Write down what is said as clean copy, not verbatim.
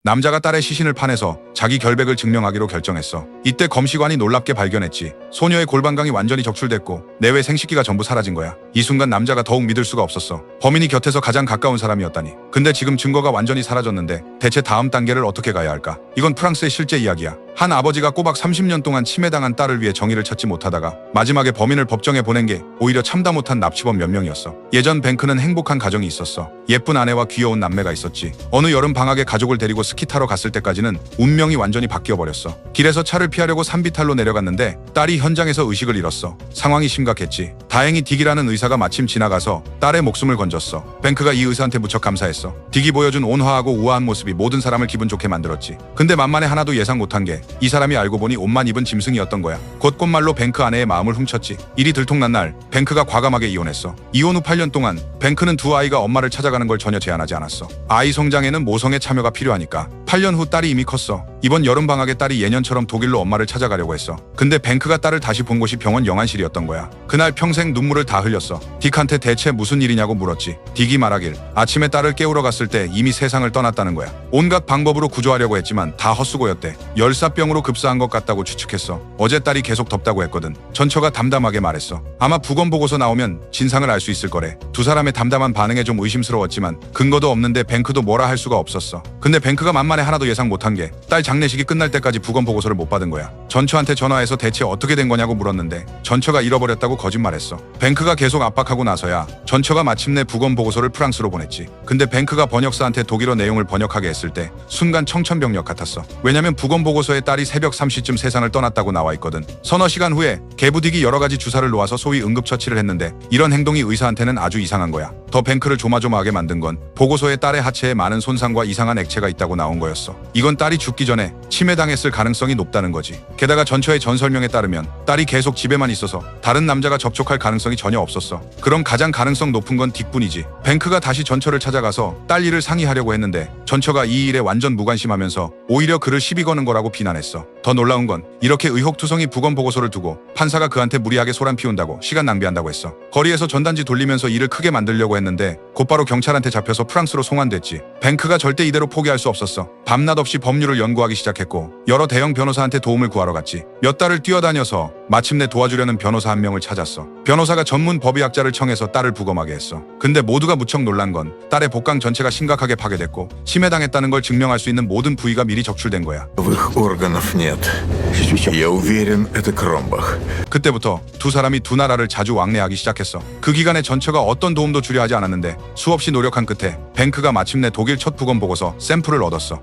남자가 딸의 시신을 파내서 자기 결백을 증명하기로 결정했어. 이때 검시관이 놀랍게 발견했지. 소녀의 골반강이 완전히 적출됐고 내외 생식기가 전부 사라진 거야. 이 순간 남자가 더욱 믿을 수가 없었어. 범인이 곁에서 가장 가까운 사람이었다니. 근데 지금 증거가 완전히 사라졌는데 대체 다음 단계를 어떻게 가야 할까? 이건 프랑스의 실제 이야기야. 한 아버지가 꼬박 30년 동안 침해당한 딸을 위해 정의를 찾지 못하다가 마지막에 범인을 법정에 보낸 게 오히려 참다 못한 납치범 몇 명이었어. 예전 뱅크는 행복한 가정이 있었어. 예쁜 아내와 귀여운 남매가 있었지. 어느 여름 방학에 가족을 데리고 스키 타러 갔을 때까지는 운명이 완전히 바뀌어버렸어. 길에서 차를 피하려고 산비탈로 내려갔는데 딸이 현장에서 의식을 잃었어. 상황이 심각했지. 다행히 딕이라는 의사가 마침 지나가서 딸의 목숨을 건졌어. 뱅크가 이 의사한테 무척 감사했어. 딕이 보여준 온화하고 우아한 모습이 모든 사람을 기분 좋게 만들었지. 근데 만만에 하나도 예상 못한 게 이 사람이 알고 보니 옷만 입은 짐승이었던 거야. 곧 꽃말로 뱅크 아내의 마음을 훔쳤지. 일이 들통난 날 뱅크가 과감하게 이혼했어. 이혼 후 8년 동안 뱅크는 두 아이가 엄마를 찾아가는 걸 전혀 제한하지 않았어. 아이 성장에는 모성의 참여가 필요하니까. 8년 후 딸이 이미 컸어. 이번 여름방학에 딸이 예년처럼 독일로 엄마를 찾아가려고 했어. 근데 뱅크가 딸을 다시 본 곳이 병원 영안실이었던 거야. 그날 평생 눈물을 다 흘렸어. 딕한테 대체 무슨 일이냐고 물었지. 딕이 말하길 아침에 딸을 깨우러 갔을 때 이미 세상을 떠났다는 거야. 온갖 방법으로 구조하려고 했지만 다 헛수고였대. 열사병으로 급사한 것 같다고 추측했어. 어제 딸이 계속 덥다고 했거든. 전처가 담담하게 말했어. 아마 부검 보고서 나오면 진상을 알 수 있을 거래. 두 사람의 담담한 반응에 좀 의심스러웠지만 근거도 없는데 뱅크도 뭐라 할 수가 없었어. 근데 뱅크가 만만에 하나도 예상 못한 게 딸 장례식이 끝날 때까지 부검 보고서를 못 받은 거야. 전처한테 전화해서 대체 어떻게 된 거냐고 물었는데 전처가 잃어버렸다고 거짓말했어. 뱅크가 계속 압박하고 나서야 전처가 마침내 부검 보고서를 프랑스로 보냈지. 근데 뱅크가 번역사한테 독일어 내용을 번역하게 했을 때 순간 청천벽력 같았어. 왜냐면 부검 보고서에 딸이 새벽 3시쯤 세상을 떠났다고 나와 있거든. 서너 시간 후에 개부딕이 여러 가지 주사를 놓아서 소위 응급처치를 했는데 이런 행동이 의사한테는 아주 이상한 거야. 더 뱅크를 조마조마하게 만든 건 보고서에 딸의 하체에 많은 손상과 이상한 액체가 있다고 나온 거였어. 이건 딸이 죽기 전에 침해당했을 가능성이 높다는 거지. 게다가 전처의 전설명에 따르면 딸이 계속 집에만 있어서 다른 남자가 접촉할 가능성이 전혀 없었어. 그럼 가장 가능성 높은 건 딕뿐이지. 뱅크가 다시 전처를 찾아가서 딸 일을 상의하려고 했는데 전처가 이 일에 완전 무관심하면서 오히려 그를 시비 거는 거라고 비난했어. 더 놀라운 건 이렇게 의혹투성이 부검 보고서를 두고 판사가 그한테 무리하게 소란 피운다고 시간 낭비한다고 했어. 거리에서 전단지 돌리면서 일을 크게 만들려고 했는데 곧바로 경찰한테 잡혀서 프랑스로 송환됐지. 뱅크가 절대 이대로 포기할 수 없었어. 밤낮 없이 법률을 연구하기 시작했고 여러 대형 변호사한테 도움을 구하러 갔지. 몇 달을 뛰어다녀서 마침내 도와주려는 변호사 한 명을 찾았어. 변호사가 전문 법의학자를 청해서 딸을 부검하게 했어. 근데 모두가 무척 놀란 건 딸의 복강 전체가 심각하게 파괴됐고 침해당했다는 걸 증명할 수 있는 모든 부위가 미리 적출된 거야. 그때부터 두 사람이 두 나라를 자주 왕래하기 시작했어. 그 기간에 전처가 어떤 도움도 주려 하지 않았는데 수없이 노력한 끝에 뱅크가 마침내 독일 첫 부검 보고서 샘플을 얻었어.